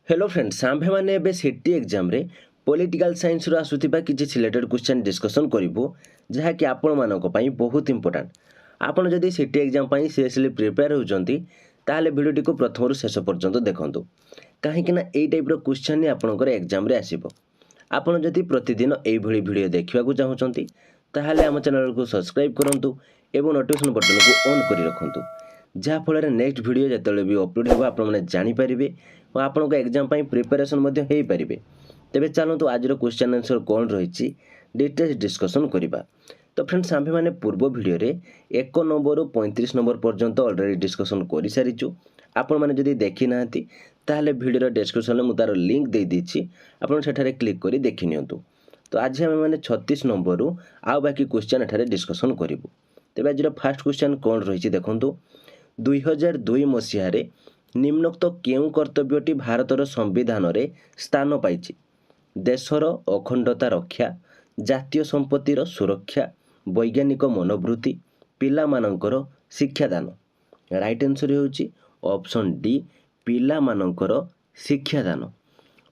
Hello friends आम्भे मैंने एबे city exam रे पॉलिटिकल साइंस रो आसुथिबा किछि सिलेक्टेड क्वेश्चन डिस्कशन करिवो जहा कि आपण मानको पई बहुत इंपोर्टेंट। आपण जदि सिटी एग्जाम पई सीरियसली प्रिपेयर होचंती ताले वीडियो को प्रथम रु शेष पर्यंत देखंतु काहे कि ना एई टाइप रो क्वेश्चन नि आपणकर एग्जाम रे आसीबो। आपण जदि प्रतिदिन एई भଳି वीडियो देखिबा को चाहउचंती ताले हम चैनल को सब्सक्राइब करंतु एवं नोटिफिकेशन बटन को ऑन करि रखंतु जहाँ फल नेक्स्ट वीडियो जिते भी अपलोड हो आपने जानीपारे और आपंक एग्जाम प्रिपेरेसन पारे। तेरे चलतु आज क्वेश्चन आंसर कौन रही डिटेल्स डिस्कसन करवा। तो फ्रेंड्स आम्भे मैंने पूर्व वीडियो रे 1 नंबर रु 35 नंबर पर्यंत ऑलरेडी डिस्कसन कर सारीचु। आपण मैंने जदि देखी ना ताहले वीडियो डिस्क्रिप्शन में तार लिंक दे दीची आपण सेठारे क्लिक करी देखि नियंतु। तो आज आम मैंने 36 नंबर रु आउ बाकी क्वेश्चन एठारे डिस्कसन करिवु। तेबे आज फर्स्ट क्वेश्चन कौन रही देखंतु 2002 मसीह निम्नोक्त केउ कर्तव्यटी भारतर संविधान रे स्थान पाइछि? देशर अखंडता रक्षा, जातीय संपत्तिर सुरक्षा, वैज्ञानिक मनोवृत्ति, पिला मानकर शिक्षादान। राइट आंसर होछि ऑप्शन डी पिला मानकर शिक्षादान।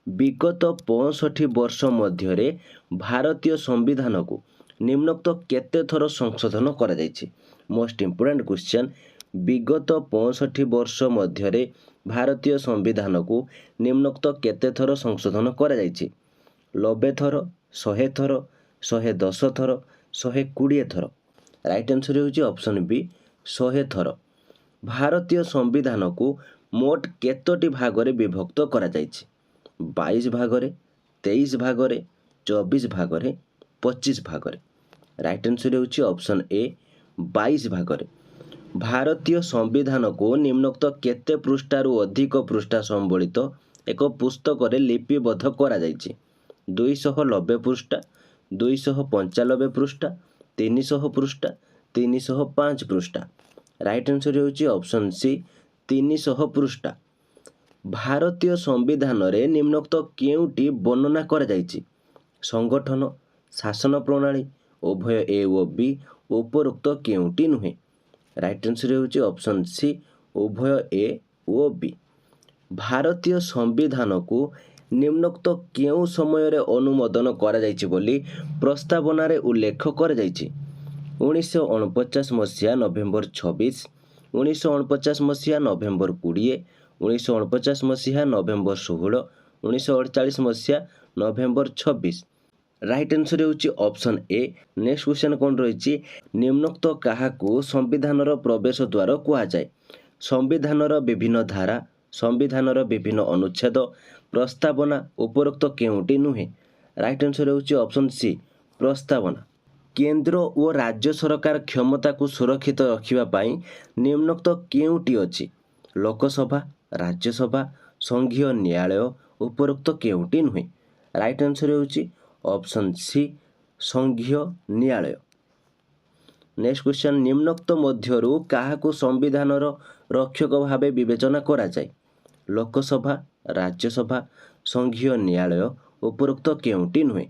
विगत 65 वर्ष मध्य भारतीय संविधान को निम्नोक्त केते थर संशोधन करा जाइछि? Most important question. विगत 65 वर्ष मध्य भारतीय संविधान को निम्नोक्त केते थर संशोधन करा जाइछि? 90 थर, 100 थर, 110 थर, 120 थर। राइट आंसर होछि ऑप्शन बी 100 थर। भारतीय संविधान को मोट केतोटी भागरे विभक्त करा जाइछि? 22 भागरे, 23 भागरे, 24 भागरे, 25 भागरे। राइट आंसर होछि ऑप्शन ए 22 भागरे। भारतीय संविधान को निम्नोक्त केते पृष्ठारु अधिक पृष्ठा संबलित एक पुस्तक रे लिपिबद्ध करा जाइछि? 290 पृष्ठा, 295 पृष्ठा, 300 पृष्ठा, 305 पृष्ठा। राइट आंसर होछि ऑप्शन सी 300 पृष्ठा। भारतीय संविधान रे निम्नोक्त केउटी वर्णना करा जाइछि? संगठन, शासन प्रणाली, उभय ए ओ बी, उपरोक्त केउटी नुहे? राइट आंसर होछि ऑप्शन सी उभय ए ओ बी। भारतीय संविधान को निम्नोक्त केउ समय रे अनुमोदन करा जाइछि बोली प्रस्तावना रे उल्लेख करा जाइछि? 1949 मसीहा नवेम्बर 26, 1949 मसीहा नवेम्बर 20, 1949 मसीहा नवेम्बर 16, 1948 मसीहा नवेम्बर 26। राइट आंसर होछि ऑप्शन ए। नेक्स्ट क्वेश्चन कौन रही निम्नोक्त काहाकू संविधान प्रवेश द्वार कहा जाए? संविधान विभिन्न धारा, संविधान विभिन्न अनुच्छेद, प्रस्तावना, उपरोक्त केउटी नुहे? राइट आंसर होछि ऑप्शन सी प्रस्तावना। केंद्र और राज्य सरकार क्षमता को सुरक्षित रखिबा पई निम्नोक्त केउटी अछि? लोकसभा, राज्यसभा, संघीय न्यायालय, उपरोक्त केउटी नुहे? राइट आंसर होछि ऑप्शन सी संघीय न्यायालय। नेक्स्ट क्वेश्चन निम्नोक्त मध्यरु काहाकू संविधान रक्षक भावे विवेचना करा जाए? लोकसभा, राज्यसभा, संघीय न्यायालय, उपरोक्त केउटी नुहे?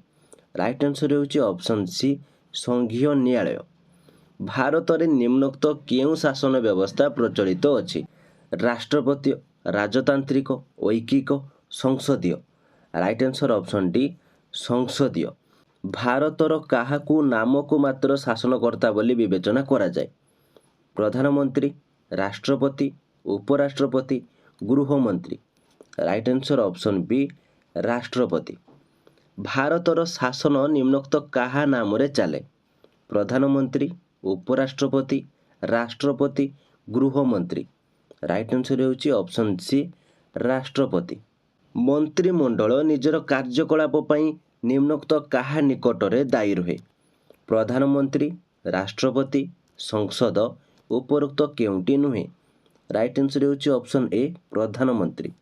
राइट आंसर होछि ऑप्शन सी संघीय न्यायालय। भारत रे निम्नोक्त केउ शासन व्यवस्था प्रचलित अछि? राष्ट्रपति, राजतांत्रिक, ऐकिक, संसदीय? राइट आंसर ऑप्शन डी संसदीय। भारतर काहाकू नाम को मात्र शासनकर्ता बोली विवेचना करा जाए? प्रधानमंत्री, राष्ट्रपति, उपराष्ट्रपति, गृहमंत्री? राइट आंसर ऑप्शन बी राष्ट्रपति। भारतर शासन निम्नोक्त काहा नाम रे चले? प्रधानमंत्री, उपराष्ट्रपति, राष्ट्रपति, गृहमंत्री? राइट आंसर होछि ऑप्शन सी राष्ट्रपति। मंत्रिमंडल निजर कार्यकलाप पई निम्नोक्त काहा निकटरे दायी रहे? प्रधानमंत्री, राष्ट्रपति, संसद, उपरोक्त केउटी नुहे? राइट आंसर होछि ऑप्शन ए प्रधानमंत्री।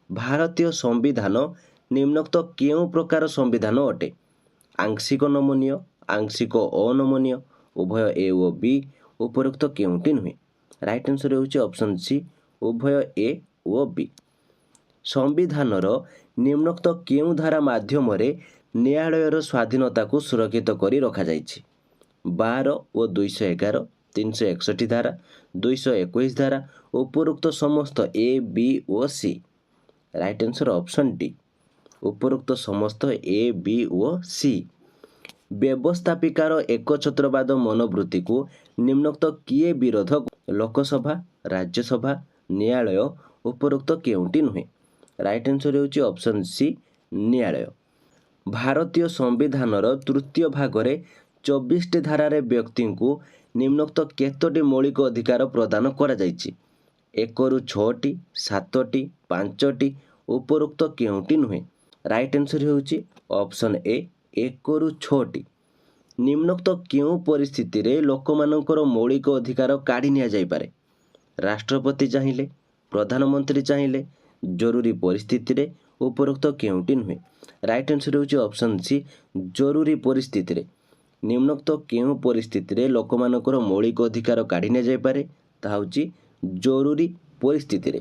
भारतीय संविधान निम्नोक्त केउ प्रकार संविधान अटे? आंशिक नमनीय, आंशिक अनमनीय, उभय ए ओ बी, उपरोक्त केउटी नुहे? राइट आंसर होछि ऑप्शन सी उभय ए ओ बी। संविधानर निम्नोक्त केउ धारा माध्यम न्यायालयर स्वाधीनता को सुरक्षित करी रखा जाइछि? 12 और 211, 361 धारा, 221 धारा, उपरोक्त समस्त ए बी ओ C? Right answer option D ଉପରୋକ୍ତ ସମସ୍ତ ଏ ବି ଓ ସି। ବ୍ୟବସ୍ଥାପିକାର ଏକଛତ୍ରବାଦ ମନୋବୃତ୍ତିକୁ ନିମ୍ନୋକ୍ତ କିଏ ବିରୋଧ? ଲୋକସଭା, ରାଜ୍ୟସଭା, ନ୍ୟାୟାଳୟ, ଉପରୋକ୍ତ କେଉଁଟି ନୁହେଁ? ରାଇଟ୍ ଆନ୍ସର୍ ହେଉଛି ଅପସନ୍ ସି ନ୍ୟାୟାଳୟ। ଭାରତୀୟ ସମ୍ବିଧାନର ତୃତୀୟ ଭାଗରେ 24ଟି ଧାରାରେ ବ୍ୟକ୍ତିଙ୍କୁ ନିମ୍ନୋକ୍ତ କେତୋଟି ମୌଳିକ ଅଧିକାର ପ୍ରଦାନ କରାଯାଇଛି? 1ରୁ 6ଟି, 7ଟି, 5ଟି, ଉପରୋକ୍ତ କେଉଁଟି ନୁହେଁ? ରାଇଟ୍ ଆନ୍ସର୍ ହେଉଛି ଅପସନ୍ ଏ 1ରୁ 6ଟି। ନିମ୍ନୋକ୍ତ କେଉଁ ପରିସ୍ଥିତିରେ ଲୋକମାନଙ୍କର ମୌଳିକ ଅଧିକାର କାଢ଼ି ନିଆଯାଇପାରେ? ରାଷ୍ଟ୍ରପତି ଚାହିଁଲେ, ପ୍ରଧାନମନ୍ତ୍ରୀ ଚାହିଁଲେ, ଜରୁରୀ ପରିସ୍ଥିତିରେ, ଉପରୋକ୍ତ କେଉଁଟି ନୁହେଁ? ରାଇଟ୍ ଆନ୍ସର୍ ହେଉଛି ଅପସନ୍ ସି ଜରୁରୀ ପରିସ୍ଥିତିରେ। ନିମ୍ନୋକ୍ତ କେଉଁ ପରିସ୍ଥିତିରେ ଲୋକମାନଙ୍କର ମୌଳିକ ଅଧିକାର କାଢ଼ି ନିଆଯାଇପାରେ? ତାହା ହେଉଛି ଜରୁରୀ ପରିସ୍ଥିତିରେ।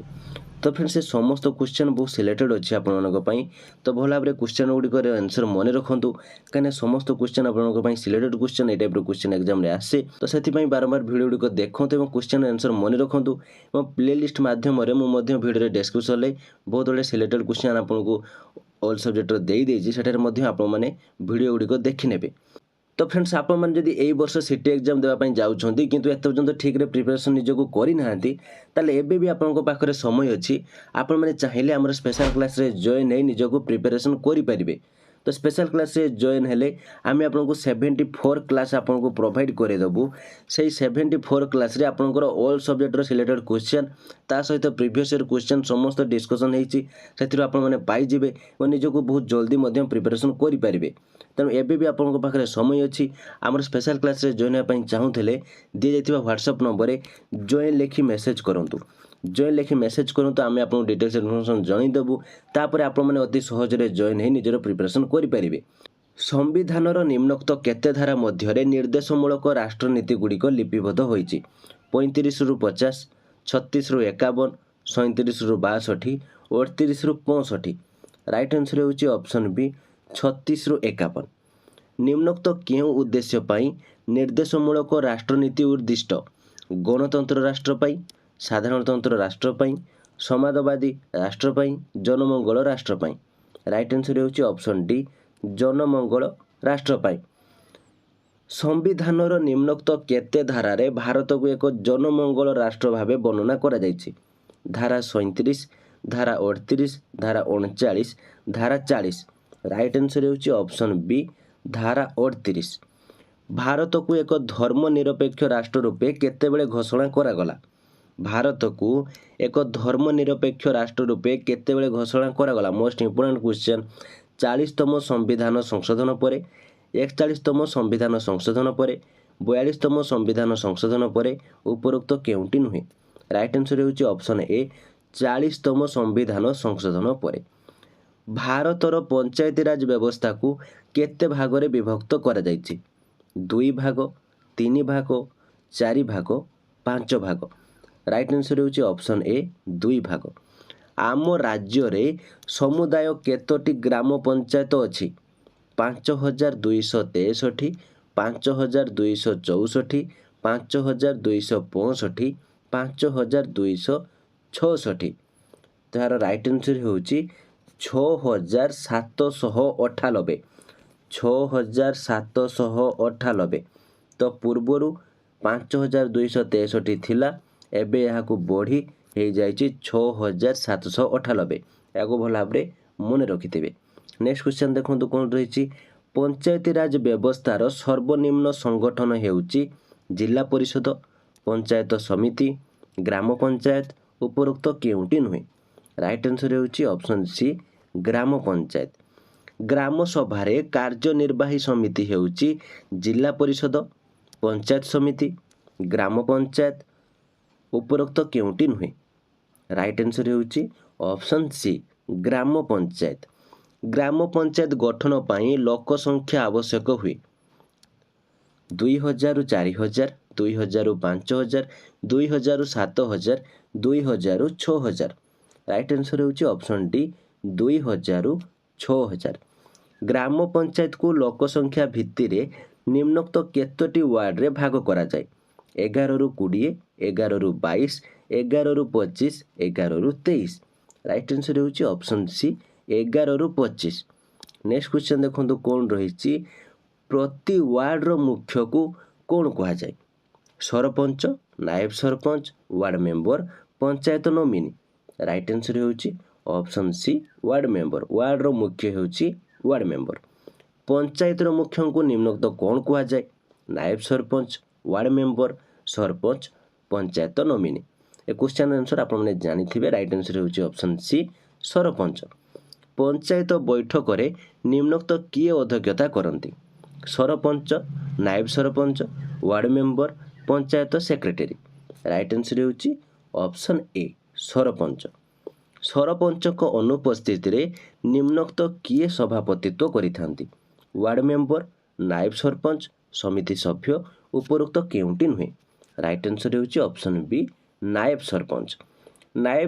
ତ ଫ୍ରେଣ୍ଡସ୍ ସେ ସମସ୍ତ କ୍ୱେଶ୍ଚନ୍ ବହୁତ ସିଲେକ୍ଟେଡ୍ ଅଛି ଆପଣମାନଙ୍କ ପାଇଁ। ତ ଭଲ ଭାବରେ କ୍ୱେଶ୍ଚନ୍ ଗୁଡ଼ିକର ଆନ୍ସର୍ ମନେ ରଖନ୍ତୁ, କାହିଁକିନା ସମସ୍ତ କ୍ୱେଶ୍ଚନ୍ ଆପଣଙ୍କ ପାଇଁ ସିଲେକ୍ଟେଡ୍ କ୍ୱେଶ୍ଚନ୍ ଏଇ ଟାଇପ୍ର କ୍ୱେଶ୍ଚନ୍ ଏକ୍ଜାମ୍ରେ ଆସେ। ତ ସେଥିପାଇଁ ବାରମ୍ବାର ଭିଡ଼ିଓ ଗୁଡ଼ିକ ଦେଖନ୍ତୁ ଏବଂ କ୍ୱେଶ୍ଚନ୍ ଆନ୍ସର୍ ମନେ ରଖନ୍ତୁ। ଏବଂ ପ୍ଲେଲିଷ୍ଟ ମାଧ୍ୟମରେ ମୁଁ ମଧ୍ୟ ଭିଡ଼ିଓରେ ଡେସ୍କ୍ରିପ୍ସନ୍ରେ ବହୁତ ଗୁଡ଼ିଏ ସିଲେକ୍ଟେଡ୍ କ୍ୱେଶ୍ଚନ୍ ଆପଣଙ୍କୁ ଅଲ୍ ସବଜେକ୍ଟର ଦେଇଦେଇଛି, ସେଠାରେ ମଧ୍ୟ ଆପଣମାନେ ଭିଡ଼ିଓ ଗୁଡ଼ିକ ଦେଖିନେବେ। ତ ଫ୍ରେଣ୍ଡସ୍ ଆପଣମାନେ ଯଦି ଏଇ ବର୍ଷ ସିଟି ଏକ୍ଜାମ୍ ଦେବା ପାଇଁ ଯାଉଛନ୍ତି କିନ୍ତୁ ଏତେ ପର୍ଯ୍ୟନ୍ତ ଠିକ୍ରେ ପ୍ରିପାରେସନ୍ ନିଜକୁ କରିନାହାନ୍ତି, ତାହେଲେ ଏବେ ବି ଆପଣଙ୍କ ପାଖରେ ସମୟ ଅଛି। ଆପଣମାନେ ଚାହିଁଲେ ଆମର ସ୍ପେଶାଲ୍ କ୍ଲାସ୍ରେ ଜଏନ୍ ହେଇ ନିଜକୁ ପ୍ରିପାରେସନ୍ କରିପାରିବେ। ତ ସ୍ପେଶାଲ୍ କ୍ଲାସ୍ରେ ଜଏନ୍ ହେଲେ ଆମେ ଆପଣଙ୍କୁ 74 କ୍ଲାସ୍ ଆପଣଙ୍କୁ ପ୍ରୋଭାଇଡ଼ କରିଦେବୁ। ସେଇ 74 କ୍ଲାସ୍ରେ ଆପଣଙ୍କର ଅଲ୍ ସବଜେକ୍ଟର ସିଲେକ୍ଟେଡ୍ କ୍ୱେଶ୍ଚନ୍ ତା ସହିତ ପ୍ରିଭିୟସ୍ ଇୟର୍ କ୍ୱେଶ୍ଚନ୍ ସମସ୍ତ ଡିସ୍କସନ୍ ହେଇଛି, ସେଥିରୁ ଆପଣମାନେ ପାଇଯିବେ ଓ ନିଜକୁ ବହୁତ ଜଲ୍ଦି ମଧ୍ୟ ପ୍ରିପାରେସନ୍ କରିପାରିବେ। ତେଣୁ ଏବେ ବି ଆପଣଙ୍କ ପାଖରେ ସମୟ ଅଛି। ଆମର ସ୍ପେଶାଲ୍ କ୍ଲାସ୍ରେ ଜଏନ୍ ହେବା ପାଇଁ ଚାହୁଁଥିଲେ ଦିଆଯାଇଥିବା ହ୍ୱାଟ୍ସଆପ୍ ନମ୍ବରରେ ଜଏନ୍ ଲେଖି ମେସେଜ୍ କରନ୍ତୁ। ଜଏନ୍ ଲେଖି ମେସେଜ୍ କରନ୍ତୁ, ଆମେ ଆପଣଙ୍କୁ ଡିଟେଲ୍ସ ଇନଫର୍ମେସନ୍ ଜଣାଇଦେବୁ। ତାପରେ ଆପଣମାନେ ଅତି ସହଜରେ ଜଏନ୍ ହେଇ ନିଜର ପ୍ରିପାରେସନ୍ କରିପାରିବେ। ସମ୍ବିଧାନର ନିମ୍ନୋକ୍ତ କେତେ ଧାରା ମଧ୍ୟରେ ନିର୍ଦ୍ଦେଶମୂଳକ ରାଷ୍ଟ୍ରନୀତିଗୁଡ଼ିକ ଲିପିବଦ୍ଧ ହୋଇଛି? 35ରୁ 50, 36ରୁ 51, 37ରୁ 62, 38ରୁ 65। ରାଇଟ୍ ଆନ୍ସର୍ ହେଉଛି ଅପସନ୍ ବି 36ରୁ 51। ନିମ୍ନୋକ୍ତ କେଉଁ ଉଦ୍ଦେଶ୍ୟ ପାଇଁ ନିର୍ଦ୍ଦେଶମୂଳକ ରାଷ୍ଟ୍ରନୀତି ଉଦ୍ଦିଷ୍ଟ? ଗଣତନ୍ତ୍ର ରାଷ୍ଟ୍ର ପାଇଁ, ସାଧାରଣତନ୍ତ୍ର ରାଷ୍ଟ୍ର ପାଇଁ, ସମାଜବାଦୀ ରାଷ୍ଟ୍ର ପାଇଁ, ଜନମଙ୍ଗଳ ରାଷ୍ଟ୍ର ପାଇଁ? ରାଇଟ୍ ଆନ୍ସର୍ ହେଉଛି ଅପସନ୍ ଡି ଜନମଙ୍ଗଳ ରାଷ୍ଟ୍ର ପାଇଁ। ସମ୍ବିଧାନର ନିମ୍ନୋକ୍ତ କେତେ ଧାରାରେ ଭାରତକୁ ଏକ ଜନମଙ୍ଗଳ ରାଷ୍ଟ୍ର ଭାବେ ବର୍ଣ୍ଣନା କରାଯାଇଛି? ଧାରା 37, ଧାରା 38, ଧାରା 39, ଧାରା 40। ରାଇଟ୍ ଆନ୍ସର୍ ହେଉଛି ଅପସନ୍ ବି ଧାରା 38। ଭାରତକୁ ଏକ ଧର୍ମନିରପେକ୍ଷ ରାଷ୍ଟ୍ର ରୂପେ କେତେବେଳେ ଘୋଷଣା କରାଗଲା? ଭାରତକୁ ଏକ ଧର୍ମନିରପେକ୍ଷ ରାଷ୍ଟ୍ର ରୂପେ କେତେବେଳେ ଘୋଷଣା କରାଗଲା? Most important question. 40ତମ ସମ୍ବିଧାନ ସଂଶୋଧନ ପରେ, 41ତମ ସମ୍ବିଧାନ ସଂଶୋଧନ ପରେ, 42ତମ ସମ୍ବିଧାନ ସଂଶୋଧନ ପରେ, ଉପରୋକ୍ତ କେଉଁଟି ନୁହେଁ? ରାଇଟ୍ ଆନ୍ସର୍ ହେଉଛି ଅପସନ୍ ଏ 40ତମ ସମ୍ବିଧାନ ସଂଶୋଧନ ପରେ। ଭାରତର ପଞ୍ଚାୟତିରାଜ ବ୍ୟବସ୍ଥାକୁ କେତେ ଭାଗରେ ବିଭକ୍ତ କରାଯାଇଛି? 2 ଭାଗ, 3 ଭାଗ, 4 ଭାଗ, 5 ଭାଗ? ରାଇଟ୍ ଆନ୍ସର୍ ହେଉଛି ଅପସନ୍ ଏ 2 ଭାଗ। ଆମ ରାଜ୍ୟରେ ସମୁଦାୟ କେତୋଟି ଗ୍ରାମ ପଞ୍ଚାୟତ ଅଛି? 5263, 5264, 5265, 5266। ତାହାର ରାଇଟ୍ ଆନ୍ସର୍ ହେଉଛି 6798। 6798। ତ ପୂର୍ବରୁ 5263 ଥିଲା, ଏବେ ଏହାକୁ ବଢ଼ି ହେଇଯାଇଛି 6798। ଏହାକୁ ଭଲ ଭାବରେ ମନେ ରଖିଥିବେ। ନେକ୍ସଟ କ୍ୱେଶ୍ଚନ୍ ଦେଖନ୍ତୁ କ'ଣ ରହିଛି। ପଞ୍ଚାୟତିରାଜ ବ୍ୟବସ୍ଥାର ସର୍ବନିମ୍ନ ସଂଗଠନ ହେଉଛି ଜିଲ୍ଲା ପରିଷଦ, ପଞ୍ଚାୟତ ସମିତି, ଗ୍ରାମ ପଞ୍ଚାୟତ, ଉପରୋକ୍ତ କେଉଁଟି ନୁହେଁ? ରାଇଟ୍ ଆନ୍ସର୍ ହେଉଛି ଅପସନ୍ ସି ଗ୍ରାମ ପଞ୍ଚାୟତ। ଗ୍ରାମ ସଭାରେ କାର୍ଯ୍ୟନିର୍ବାହୀ ସମିତି ହେଉଛି ଜିଲ୍ଲା ପରିଷଦ, ପଞ୍ଚାୟତ ସମିତି, ଗ୍ରାମ ପଞ୍ଚାୟତ, ଉପରୋକ୍ତ କେଉଁଟି ନୁହେଁ? ରାଇଟ୍ ଆନ୍ସର୍ ହେଉଛି ଅପସନ୍ ସି ଗ୍ରାମ ପଞ୍ଚାୟତ। ଗ୍ରାମ ପଞ୍ଚାୟତ ଗଠନ ପାଇଁ ଲୋକ ସଂଖ୍ୟା ଆବଶ୍ୟକ ହୁଏ? 2000ରୁ 4000, 2000ରୁ 5000, 2000ରୁ 7000, 2000ରୁ 6000। ରାଇଟ୍ ଆନ୍ସର୍ ହେଉଛି ଅପସନ୍ ଡି 2000ରୁ 6000। ଗ୍ରାମ ପଞ୍ଚାୟତକୁ ଲୋକ ସଂଖ୍ୟା ଭିତ୍ତିରେ ନିମ୍ନୋକ୍ତ କେତୋଟି ୱାର୍ଡ଼ରେ ଭାଗ କରାଯାଏ? 11ରୁ 20, 11ରୁ 22, 11ରୁ 25, 11ରୁ 23। राइट आंसर होउची ऑप्शन सी 11 रु 25। नेक्स्ट क्वेश्चन देखंतु कोन रहिची प्रति वार्ड रो मुख्य को कोन कहा जाय सरपंच नायब sarpanch ward member panchayat nominee right answer होउची option C ward member ward रो मुख्य होउची वार्ड मेंबर पंचायत रो मुख्य को निम्नोक्त कोन कहा जाय नायब sarpanch ward member sarpanch panchayat nominee ए क्वेश्चन आंसर आप जानिथिबे राइट आंसर होउची ऑप्शन सी सरपंच पंचायत बैठक रे निम्नोक्त किए अध्यक्षता करती सरपंच नायब sarpanch ward member panchayat secretary right answer होउची ऑप्शन ए सरपंच सरपंच को अनुपस्थित रे निम्नोक्त किए सभापतित्व करिथांती वार्ड मेंबर नायब सरपंच समिति सभ्य उपरोक्त केउंटी नुहे राइट आंसर होउची ऑप्शन बी नायब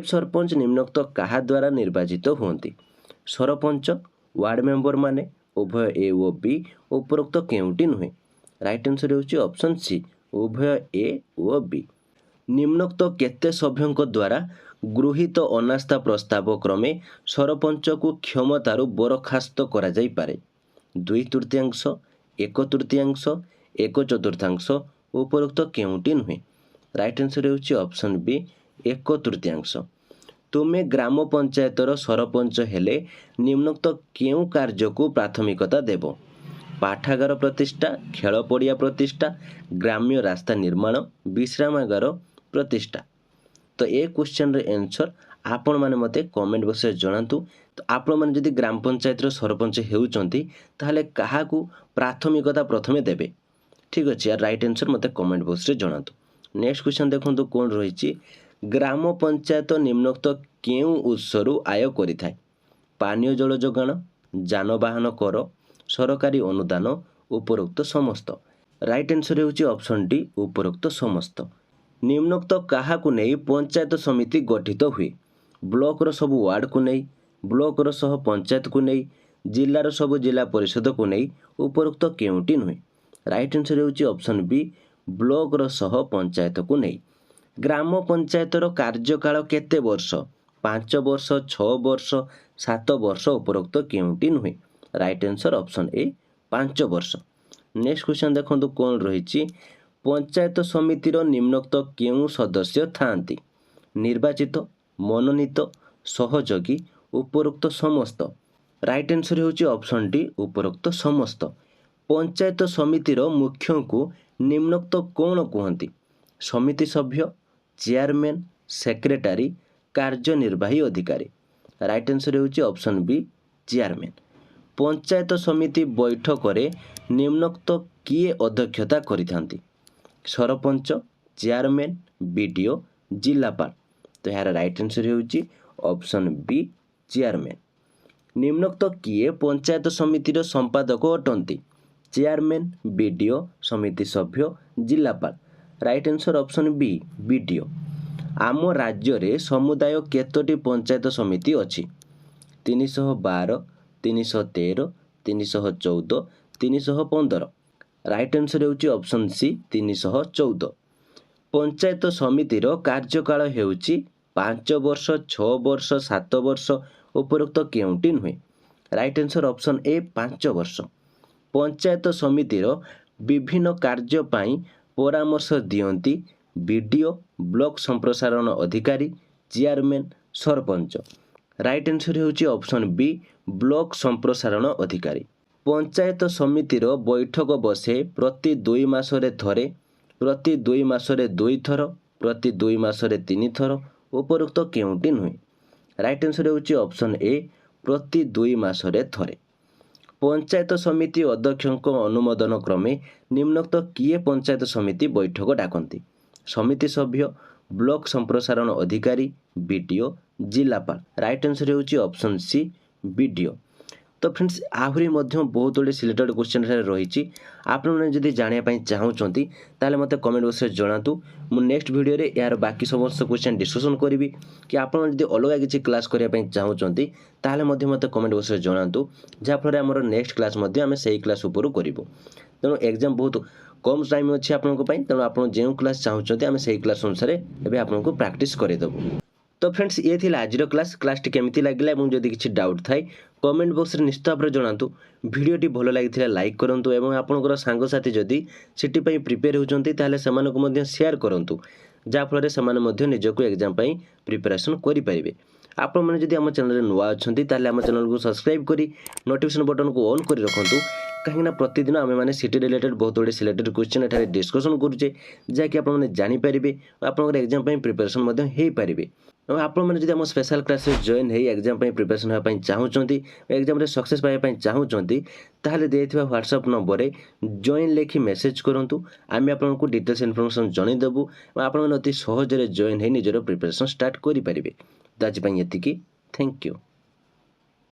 सरपंच निम्नोक्त कहा द्वारा निर्वाचित होती सरपंच वार्ड मेंबर माने उभय ए ओ बी उपरोक्त केउंटी नुहे राइट आंसर होउची ऑप्शन सी उभय ए ओ बी निम्नोक्त केते सभ्यों द्वारा गृहीत अनास्था प्रस्ताव क्रमे सरपंच को क्षमतारू बरखास्त करा जाई पारे 2/3 1/3 1/4 उपरोक्त केउंटी नुहे राइट आंसर होउची ऑप्शन बी 1/3 तुमे ग्राम पंचायतर सरपंच हेले निम्नोक्त केउ कार्य को प्राथमिकता देबो पाठागार प्रतिष्ठा खेल पड़िया प्रतिष्ठा ग्राम्य रास्ता निर्माण विश्रामागार प्रतिष्ठा तो ये क्वेश्चन रे आंसर आपण माने मते कमेंट बॉक्स रे जणातु तो आपण माने जदि ग्राम पंचायत रो सरपंच हेउचंती ताहले काहा को प्राथमिकता प्रथमे देबे ठीक अछि यार राइट आंसर मते कमेंट बॉक्स रे जणातु नेक्स्ट क्वेश्चन देखंतु कोन रहिछि ग्राम पंचायत निम्नोक्त केउ उत्सरु आय करिथाय पानीय जल जोगाण जानवाहन कर सरकारी अनुदान उपरोक्त समस्त राइट आंसर होउछि ऑप्शन डी उपरोक्त समस्त निम्नोक्त कहा को नहीं पंचायत समिति गठित हुए ब्लॉक रो सब वार्ड को नहीं ब्लॉक रो सह पंचायत को नहीं जिल्ला रो सब जिला परिषद को नहीं उपरोक्त केउंटी नुहे राइट आंसर होउछि ऑप्शन बी ब्लॉक रो सह पंचायत को नहीं ग्राम पंचायत रो कार्यकाल केते वर्ष 5 वर्ष 6 वर्ष 7 वर्ष उपरोक्त केउंटी नुहे राइट आंसर ऑप्शन ए 5 वर्ष नेक्स्ट क्वेश्चन देखंतु कोन रहिछि पंचायत समितिर निम्नोक्त केउ सदस्य थांती निर्वाचित मनोनीत सहयोगी उपरोक्त समस्त राइट आंसर होउछि ऑप्शन डी उपरोक्त समस्त पंचायत समितिर मुख्य को निम्नोक्त कोन कहंती समिति सभ्य चेयरमैन सेक्रेटरी कार्यनिर्वाही अधिकारी राइट आंसर होउछि ऑप्शन बी चेयरमैन पंचायत समिति बैठक रे निम्नोक्त किए अध्यक्षता करिथांती सरपंच चेयरमैन बीडीओ जिलापाल तो यार राइट आंसर होउछि ऑप्शन बी चेयरमैन निम्नोक्त किए पंचायत समितिर संपादक अटंती चेयरमैन बीडीओ समिति सभ्य जिलापाल right answer option B BDO आम राज्य रे समुदाय केतोटी पंचायत समिति अछि 312 313 314 315 राइट आंसर होउछि ऑप्शन सी 314 पंचायत समितिर कार्यकाल हेउछि 5 वर्ष 6 वर्ष 7 वर्ष उपरोक्त केउंटी नुहे राइट आंसर ऑप्शन ए 5 वर्ष पंचायत समितिर विभिन्न कार्य पाई परामर्श दियंती बीडीओ ब्लॉक संप्रसारण अधिकारी चेयरमैन सरपंच राइट आंसर होउछि ऑप्शन बी ब्लॉक संप्रसारण अधिकारी पंचायत समितिर बैठक बसे प्रति 2 मासरे थरे प्रति 2 मासरे 2 थर प्रति 2 मासरे 3 थर उपरोक्त केउंटी नुहे राइट आंसर होउछि ऑप्शन ए प्रति 2 मासरे थरे पंचायत समिति अध्यक्षक अनुमोदन क्रमे निम्नोक्त किए पंचायत समिति बैठक डाकंती समिति सभ्य ब्लॉक संप्रसारण अधिकारी बीडीओ जिलापाल राइट आंसर होउछि ऑप्शन सी बीडीओ तो फ्रेंड्स आहरी मध्य बहुत गुड़े सिलेक्टेड क्वेश्चन रही आपने जदि जानिया पई चाहूचंती ताले मते कमेंट बॉक्स रे जणातु मु नेक्स्ट वीडियो रे यार बाकी समस्त क्वेश्चन डिस्कशन करिवि कि आपन जदि अलग किछि क्लास करिया पई चाहूचंती ताले मते मते कमेंट बॉक्स रे जणातु जा फले हमर नेक्स्ट क्लास मध्य आमे सेही क्लास ऊपर करिवो तेणु एग्जाम बहुत कम टाइम अच्छी आपन तेणु आप जो क्लास चाहूचंती आमे सेही क्लास अनुसार एबे आपन को प्रैक्टिस करेदेबो। तो फ्रेंड्स ये थी आज क्लासटी केमिति लागला एवं जदि किसी डाउट थाए कमेंट बॉक्स रे निश्चित भाव जणातु भिडियोटी भल लगी लाइक करूँ एवं आपंकर सांगसाथी जदि सिटी प्रिपेयर होती ताहले सेमानकु मध्य शेयर करूँ जहाँफल से निजक एग्जाम प्रिपेरेसन करेंगे। आपण मैंने जदि आम चैनल नुआ अच्छा ताहले आम चैनल को सब्सक्राइब करी नोटिफिकेशन बटन को ऑन कर रखु कहीं प्रतिदिन आम मैंने सिटी रिलेटेड बहुत गुड़े सिलेक्टेड क्वेश्चन एठारे डिस्कसन करुचे जहाँकि आपने जानीपारे और एग्जाम प्रिपेरेसन हो पारे और आपण मैंने जब आम स्पेशल क्लास जॉइन हो एग्जाम प्रिपेरेसन होगापी चाहूँगी एग्जाम सक्सेस पाइबा चाहूँगी ताहले देथिबा व्हाट्सएप नंबर जॉइन लिखि मेसेज करूँ आम आपको डिटेल्स इनफॉरमेशन जनईदेबू और आप अति सहजरे जॉइन हो निजर प्रिपेरेसन स्टार्ट करेंगे। तो आज ये थैंक यू।